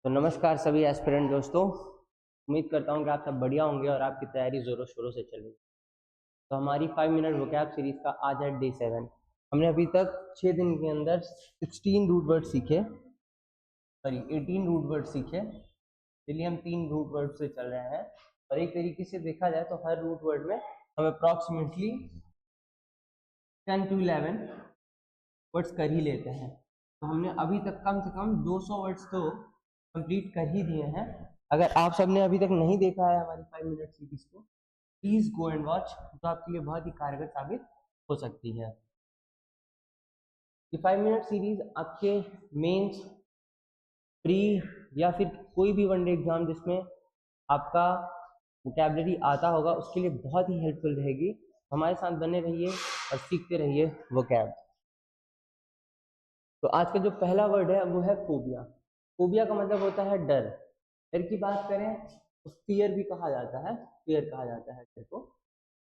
तो नमस्कार सभी एस्पिरेंट दोस्तों। उम्मीद करता हूँ कि आप सब बढ़िया होंगे और आपकी तैयारी ज़ोरों शोरों से चल रही है। तो हमारी 5 मिनट वोकैब सीरीज़ का आज है डे 7। हमने अभी तक 6 दिन के अंदर 16 रूट वर्ड सीखे, सॉरी 18 रूट वर्ड सीखे। चलिए हम 3 रूट वर्ड से चल रहे हैं और एक तरीके से देखा जाए तो हर रूट वर्ड में हम अप्रॉक्सीमेटली 10 to 11 वर्ड्स कर ही लेते हैं। तो हमने अभी तक कम से कम 200 वर्ड्स तो कंप्लीट कर ही दिए हैं। अगर आप सबने अभी तक नहीं देखा है हमारी 5 मिनट सीरीज को, प्लीज गो एंड वॉच, तो आपके लिए बहुत ही कारगर साबित हो सकती है। ये 5 मिनट सीरीज आपके मेंस, प्री या फिर कोई भी वनडे एग्जाम जिसमें आपका वोकैबुलरी आता होगा उसके लिए बहुत ही हेल्पफुल रहेगी। हमारे साथ बने रहिए और सीखते रहिए वोकैब। तो आज का जो पहला वर्ड है वो है फोबिया। फोबिया का मतलब होता है डर। डर की बात करें तो फियर भी कहा जाता है, फियर कहा जाता है डर को,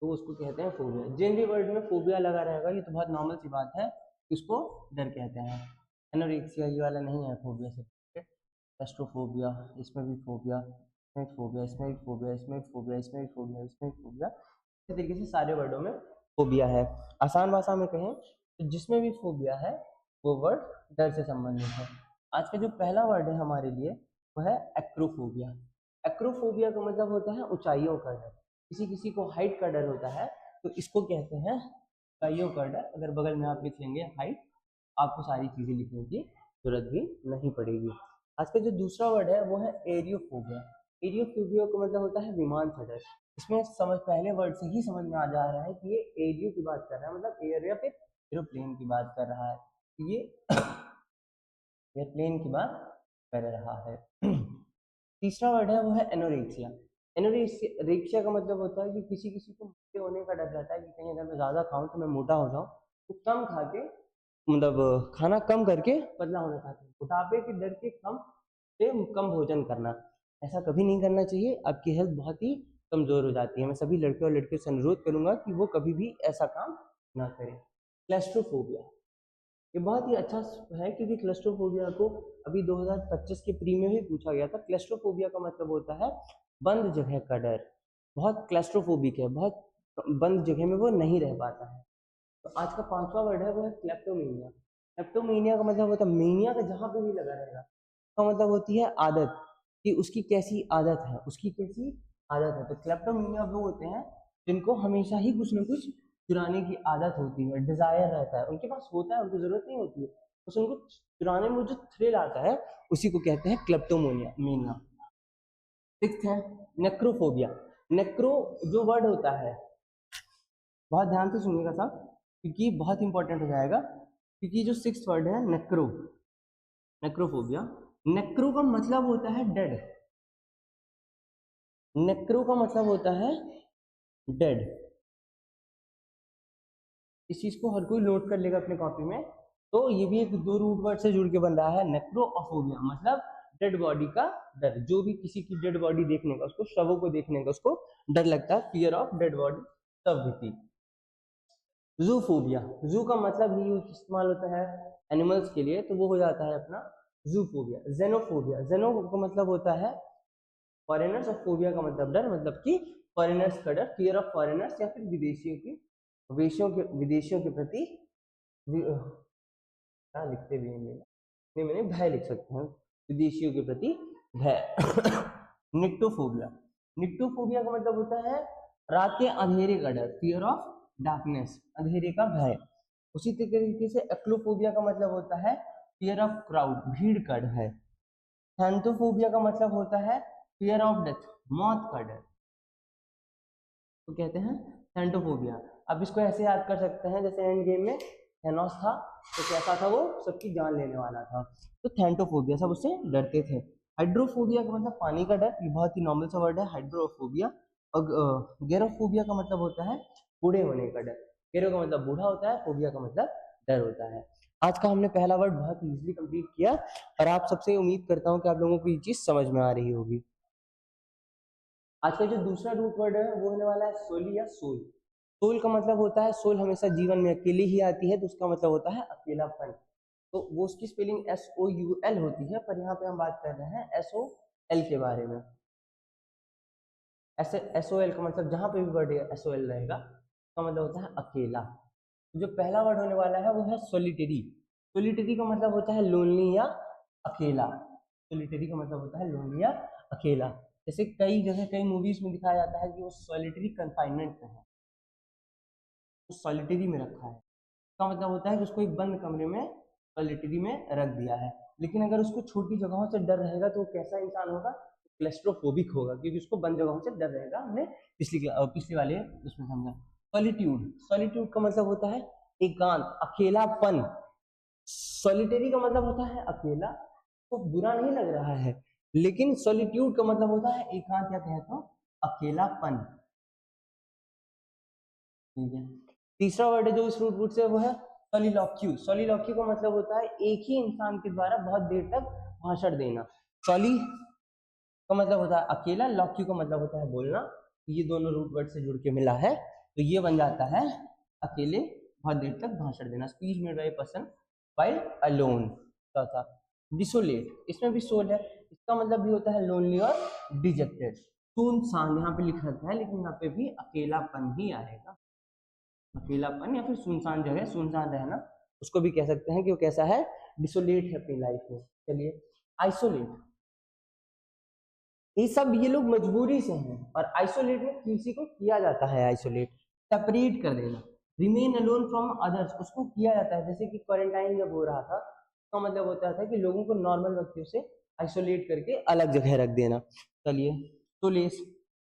तो उसको कहते हैं फोबिया। जिन भी वर्ड में फोबिया लगा रहेगा ये तो बहुत नॉर्मल सी बात है, इसको डर कहते हैं। एनोरेक्सिया ये वाला नहीं है फोबिया से, एस्ट्रोफोबिया, इसमें भी फोबिया, इसमें भी फोबिया, इसमें भी फोबिया, इसमें भी फोबिया, इसमें भी फोबिया, इसमें भी फोबिया। इसी तरीके से सारे वर्डों में फोबिया है। आसान भाषा में कहें तो जिसमें भी फोबिया है वो वर्ड डर से संबंधित है। आज का जो पहला वर्ड है हमारे लिए वो है एक्रोफोबिया। एक्रोफोबिया का मतलब होता है ऊंचाइयों का डर। किसी किसी को हाइट का डर होता है तो इसको कहते हैं ऊंचाइयों का डर। अगर बगल में आप लिख लेंगे हाइट, आपको सारी चीजें लिखने की जरूरत भी नहीं पड़ेगी। आज का जो दूसरा वर्ड है वो है एरियोफोबिया। एरियोफोबिया का मतलब होता है विमान से डर। इसमें समझ पहले वर्ड से ही समझ में आ जा रहा है कि ये एरियो की बात कर रहा है, मतलब एयर या फिर एरोप्लेन की बात कर रहा है। ये एयरप्लेन की बात कर रहा है। तीसरा वर्ड है वो है एनोरेक्सिया। एनोरेक्सिया का मतलब होता है कि किसी किसी को मोटे होने का डर रहता है कि कहीं अगर मैं ज्यादा खाऊं तो मैं मोटा हो जाऊं, तो कम खा के, मतलब खाना कम करके पतला होना चाहते हैं। मोटापे के डर के कम से कम भोजन करना, ऐसा कभी नहीं करना चाहिए। आपकी हेल्थ बहुत ही कमजोर हो जाती है। मैं सभी लड़के और लड़कियों से अनुरोध करूंगा कि वो कभी भी ऐसा काम ना करें। क्लैस्ट्रोफोबिया, ये बहुत ही अच्छा है क्योंकि क्लस्ट्रोफोबिया को अभी 2025 के प्री में भी पूछा गया था। क्लस्ट्रोफोबिया का मतलब होता है बंद जगह का डर। बहुत क्लस्ट्रोफोबिक है, बहुत बंद जगह में वो नहीं रह पाता है। तो आज का पांचवा वर्ड है वो है क्लेप्टोमेनिया। क्लेप्टोमेनिया का मतलब होता है मेनिया का जहां पे भी लगा रहेगा, तो मतलब होती है आदत, कि उसकी कैसी आदत है, उसकी कैसी आदत है। तो क्लेप्टोमेनिया वो होते हैं जिनको हमेशा ही कुछ ना कुछ चुराने की आदत होती है, डिजायर रहता है, उनके पास होता है, उनको जरूरत नहीं होती है, बस उनको चुराने में जो थ्रिल आता है उसी को कहते हैं क्लेप्टोमोनिया मेनिया। सिक्स्थ है नेक्रोफोबिया। नेक्रो जो वर्ड होता है, बहुत ध्यान से सुनिएगा साहब क्योंकि बहुत इंपॉर्टेंट हो जाएगा। क्योंकि जो सिक्स्थ वर्ड है नेक्रो, नेक्रोफोबिया, नेक्रो का मतलब होता है डेड। नेक्रो का मतलब होता है डेड। इस चीज को हर कोई नोट कर लेगा अपने कॉपी में। तो ये भी एक दो रूट वर्ड से जुड़ के बन रहा है। नेक्रोफोबिया मतलब डेड बॉडी का डर। जो भी किसी की डेड बॉडी देखने का, उसको शवों को देखने का उसको डर लगता है, फियर ऑफ डेड बॉडी, शव भीति। जूफोबिया, जू का मतलब ही इस्तेमाल होता है एनिमल्स के लिए, तो वो हो जाता है अपना जूफोबिया। जेनोफोबिया, जेनो का मतलब होता है फॉरेनर्स और फोबिया का मतलब डर, मतलब कि फॉरेनर्स का डर, फियर ऑफ फॉरेनर्स या फिर विदेशियों की, विदेशियों के प्रति क्या लिखते भी हैं नहीं, मैंने भय लिख सकते हैं, विदेशियों के प्रति भय। निक्टोफोबिया, निक्टोफोबिया का मतलब होता है रात के अंधेरे का डर, फियर ऑफ डार्कनेस, अंधेरे का भय। उसी तरीके से एक्लोफोबिया का मतलब होता है फियर ऑफ क्राउड, भीड़ का डर। थैंथोफोबिया का मतलब होता है फियर ऑफ डेथ, मौत का डर, तो कहते हैं थैंटोफोबिया। अब इसको ऐसे याद कर सकते हैं जैसे एंड गेम में थैनोस था, तो कैसा था वो, सबकी जान लेने वाला था, तो थैंटोफोबिया, सब उससे डरते थे। हाइड्रोफोबिया का मतलब पानी का डर, ये बहुत ही नॉर्मल सा वर्ड है हाइड्रोफोबिया। और गेरोफोबिया का मतलब होता है बूढ़े होने का डर। गेरो का मतलब बूढ़ा होता है, फोबिया का मतलब डर होता है। आज का हमने पहला वर्ड बहुत इजीली कंप्लीट किया और आप सबसे उम्मीद करता हूँ कि आप लोगों को ये चीज समझ में आ रही होगी। आज का जो दूसरा रूट वर्ड है वो होने वाला है सोली या सोल। सोल का मतलब होता है, सोल हमेशा जीवन में अकेली ही आती है, तो उसका मतलब होता है अकेलापन। तो वो उसकी स्पेलिंग SOUL होती है, पर यहाँ पे हम बात कर रहे हैं SOL के बारे में। ऐसे SOL का मतलब जहाँ पे भी वर्ड SOL रहेगा उसका मतलब होता है अकेला। जो पहला वर्ड होने वाला है वो है सोलिटरी। सोलिटरी का मतलब होता है लोनली या अकेला। सोलिटरी का मतलब होता है लोनली या अकेला। जैसे कई जगह कई मूवीज में दिखाया जाता है कि वो सॉलिटरी कंफाइनमेंट में है, वो सॉलिटरी में रखा है। इसका मतलब होता है कि उसको एक बंद कमरे में सॉलिटरी में रख दिया है। लेकिन अगर उसको छोटी जगहों से डर रहेगा तो वो कैसा इंसान होगा? क्लेस्ट्रोफोबिक होगा, क्योंकि उसको बंद जगहों से डर रहेगा। हमने पिछली वाले उसमें समझा। सॉलिट्यूड, सॉलिट्यूड का मतलब होता है एकांत, अकेलापन। सॉलिटरी का मतलब होता है अकेला, तो बुरा नहीं लग रहा है, लेकिन सॉलिट्यूड का मतलब होता है एकांत या कहते हो अकेलापन। ठीक है। तीसरा वर्ड है जो इस रूट वुड से वो है सॉलिलॉक्यू। सॉलिलॉक्यू का मतलब होता है एक ही इंसान के द्वारा बहुत देर तक भाषण देना। सॉली का मतलब होता है अकेला, लॉक्यू का मतलब होता है बोलना। ये दोनों रूट वर्ड से जुड़ के मिला है, तो ये बन जाता है अकेले बहुत देर तक भाषण देना। Speech made by a person while alone. चौथा डिसोलेट, इसमें भी सोल है, इसका मतलब भी होता है लोनली और डिजेक्टेड। सुनसान यहाँ पे लिख रखा है, लेकिन यहाँ पे भी अकेलापन ही आएगा। अकेलापन या फिर सुनसान जगह, सुनसान रहना, उसको भी कह सकते हैं कि वो कैसा है, डिसोलेट है अपनी लाइफ में। चलिए आइसोलेट, ये लोग मजबूरी से हैं, और आइसोलेट में किसी को किया जाता है आइसोलेट, सेपरेट कर देना। रिमेन अलोन फ्रॉम अदर्स, उसको किया जाता है, जैसे कि क्वारंटाइन जब हो रहा था तो मतलब होता था कि लोगों को नॉर्मल व्यक्तियों से आइसोलेट करके अलग जगह रख देना। चलिए सोलेस,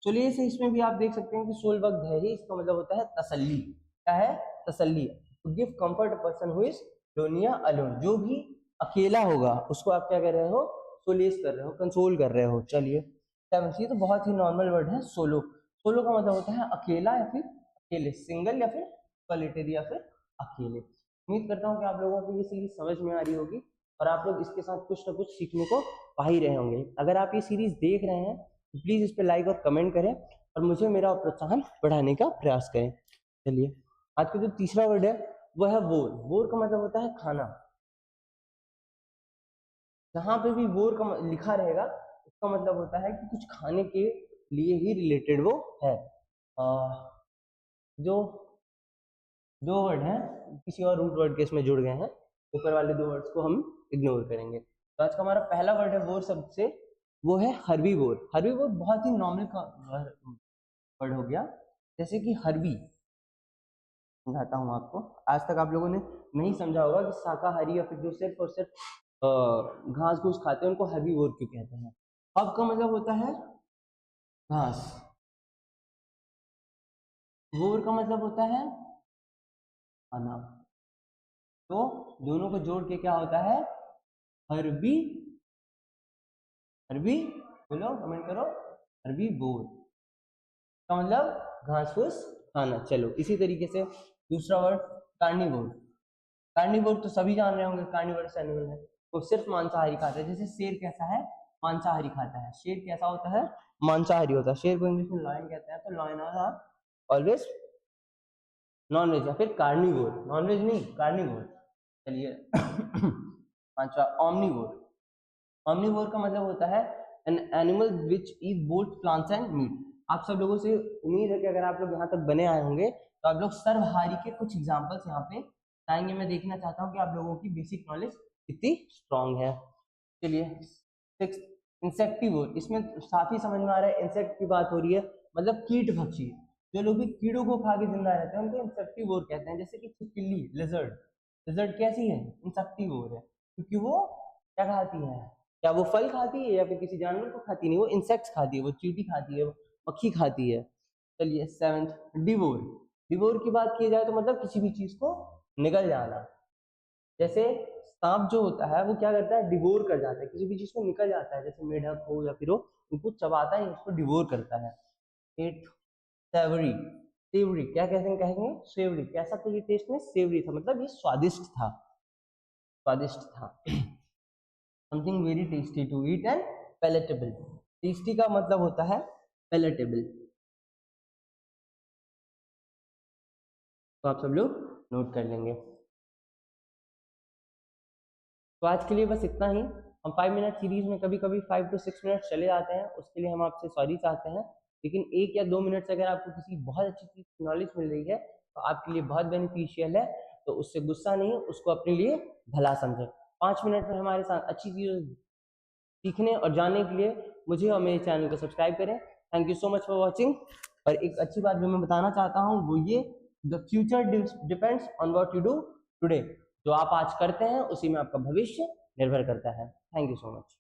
सोलेस इसमें भी आप देख सकते हैं कि सोलवक्त है ही, इसका मतलब होता है तसल्ली। क्या है? तसल्ली। To give comfort a person who is lonely या अलोन, जो भी अकेला होगा उसको आप क्या कर रहे हो? सोलेस कर रहे हो, कंसोल कर रहे हो। चलिए ये तो बहुत ही नॉर्मल वर्ड है सोलो। सोलो का मतलब होता है अकेला या फिर अकेले, सिंगल या फिर सॉलिटरी या फिर अकेले। उम्मीद करता हूँ कि आप लोगों को ये सीरीज समझ में आ रही होगी और आप लोग इसके साथ कुछ ना कुछ सीखने को पा ही रहे होंगे। अगर आप ये सीरीज देख रहे हैं तो प्लीज इस पर लाइक और कमेंट करें और मुझे मेरा प्रोत्साहन बढ़ाने का प्रयास करें। चलिए आज का जो तीसरा वर्ड है वो है वोर। वोर का मतलब होता है खाना। जहां पे भी वोर का लिखा रहेगा उसका मतलब होता है कि कुछ खाने के लिए ही रिलेटेड वो है। जो दो वर्ड हैं किसी और रूट वर्ड के इसमें जुड़ गए हैं, ऊपर वाले दो वर्ड्स को हम इग्नोर करेंगे। तो आज का हमारा पहला वर्ड है वोर शब्द से, वो है हर्बीवोर। हर्बीवोर बहुत ही नॉर्मल का वर्ड हो गया, जैसे कि हर्बी, समझाता हूँ आपको। आज तक आप लोगों ने नहीं समझा होगा कि शाकाहारी या फिर जो सिर्फ और सिर्फ घास घूस खाते हैं उनको हर्बीवोर क्यों कहते हैं। हब का मतलब होता है घास, वोर का मतलब होता है खाना। तो दोनों को जोड़ के क्या होता है? हर्बी, हर्बी, बोलो कमेंट करो, हर्बी बोर का मतलब घास फूस खाना। चलो इसी तरीके से दूसरा वर्ड कार्निवोर। कार्निवोर तो सभी जान रहे होंगे, कार्निवोरस एनिमल है, वो सिर्फ मांसाहारी खाता है। जैसे शेर कैसा है? मांसाहारी खाता है। शेर कैसा होता है? मांसाहारी होता है। शेर को इंग्लिश में लॉयन कहते हैं, तो lion are always non veg या फिर कार्निवोर, नॉन वेज नहीं कार्निवोर। चलिए पांचवा ऑमनीवोर। ऑमनीवोर का मतलब होता है an animal which eat both plants and meat. आप सब लोगों से उम्मीद है कि अगर आप लोग यहाँ तक बने आए होंगे तो आप लोग सर्वहारी के कुछ एग्जांपल्स यहाँ पे आएंगे। मैं देखना चाहता हूँ कि आप लोगों की बेसिक नॉलेज कितनी स्ट्रांग है। चलिए सिक्स इंसेक्टिवोर, इसमें साफ ही समझ में आ रहा है इंसेक्ट की बात हो रही है, मतलब कीट भक्षी। जो लोग भी कीड़ों को खा के जिंदा रहते हैं उनको इंसेक्टिवोर कहते हैं। जैसे कि छिपकली, लिजर्ड, लिजर्ड कैसी है? इंसेक्टिवोर है, क्योंकि वो क्या खाती है? क्या वो फल खाती है या फिर किसी जानवर को खाती? नहीं, वो इंसेक्ट्स खाती है, वो चींटी खाती है, वो मक्खी खाती है। चलिए सेवेंथ डिवोर। डिवोर की बात की जाए तो मतलब किसी भी चीज को निगल जाना। जैसे सांप जो होता है वो क्या करता है? डिवोर कर जाता है, किसी भी चीज को निकल जाता है, जैसे मेढक हो या फिर वो उनको चबाता है, उसको डिवोर करता है। एट सेवरी, सेवरी क्या कहते कहेंगे? सेवरी कैसा था ये टेस्ट में? सेवरी था, मतलब ये स्वादिष्ट था, स्वादिष्ट था। Something very tasty to eat and palatable. Tasty का मतलब होता है पैलेटेबल। तो आप सब लोग नोट कर लेंगे। तो आज के लिए बस इतना ही। हम 5 मिनट सीरीज में कभी कभी 5 to 6 मिनट चले जाते हैं, उसके लिए हम आपसे सॉरी चाहते हैं। लेकिन 1 या 2 मिनट से अगर आपको किसी बहुत अच्छी चीज की नॉलेज मिल रही है तो आपके लिए बहुत बेनिफिशियल है, तो उससे गुस्सा नहीं, उसको अपने लिए भला समझें। 5 मिनट में हमारे साथ अच्छी चीज़ें सीखने और जानने के लिए मुझे और मेरे चैनल को सब्सक्राइब करें। Thank you so much for watching. और एक अच्छी बात जो मैं बताना चाहता हूँ वो ये, the future depends on what you do today. जो आप आज करते हैं उसी में आपका भविष्य निर्भर करता है। Thank you so much.